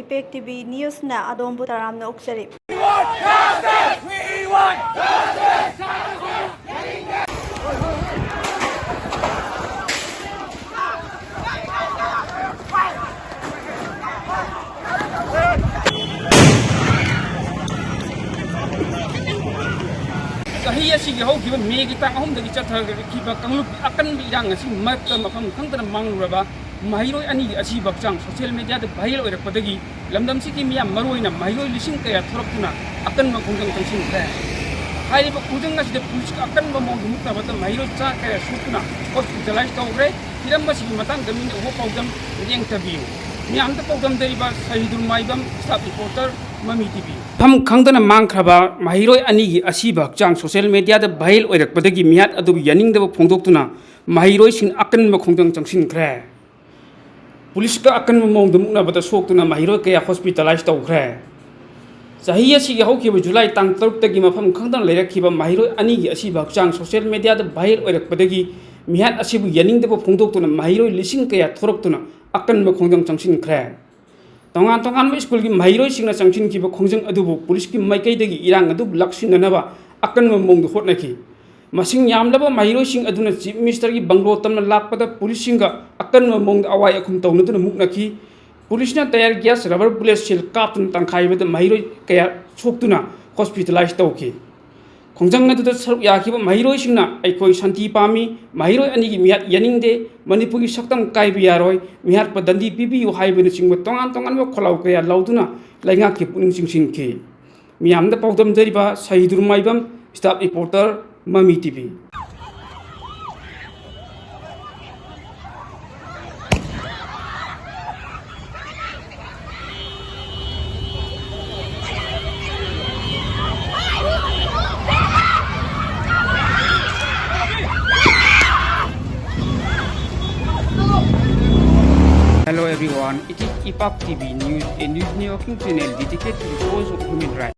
IPEC TV न्यूज़ना अदोंबु तरामना ओक्सरी। Kahiya si Yahoo given me kita home the chatter keep a akan yang si mata mafam kantana mangraba mahiro ani asi bakchang social media the bahil or padagi lamdam si kimia maroina mahiro lising kaya thorapuna akan makunggang tangsin ka hai ba kujang na si de pulis akan mamong dumukta bata mahiro cha kaya sukuna hospitalize tawre hiram ba si matang gamin ho pawdam yang tabiu mi amta pawdam dari ba sahidul maibam staff reporter Mami TV Pham khangdana mangkhraba mahiroi ani gi asiba chang social media da bahil oirakpadagi mihat adu yaningdaba phongdoktuna mahiroi sing akan ma khongdang changsin khre police ka akan ma mong dumna bata soktuna mahiroi kaya hospitalize tawkhre sahiya si hau ki July tang 3 tagi mafam khangdana leirakhiba mahiroi ani gi asiba chang social media da bahil oirakpadagi mihat asibu yaningdaba phongdoktuna mahiroi lising kaya thoroktuna akan ma khongdang changsin khre tongan tongan school ki mahiroi singna changchin ki ba khongjang adubu police ki maikai dagi irang adu laksin nanaba akan mamong du hotna ki masing yamlaba mahiroi sing aduna chief minister ki banglo tamna lakpada police singa akan mamong awai akum tawna duna mukna ki police na tayar gas rubber bullet shell kaptun tangkhai bada mahiroi kaya soktuna hospitalize tawki khongjang adu saruk yakiba mahiroi singna aikoi shanti pami mahiroi ani gi mihat yaningde manipur gi saktam kai bi yaroi mihat pa dandi pipi yu hai bena singba tongan tongan ba kholau kaya lauduna lainga ki puning sing ki miamda pawdam deriba sahidur maibam staff reporter Mami TV Hello everyone, it is IPAC TV News, a news networking channel dedicated to the cause of human rights.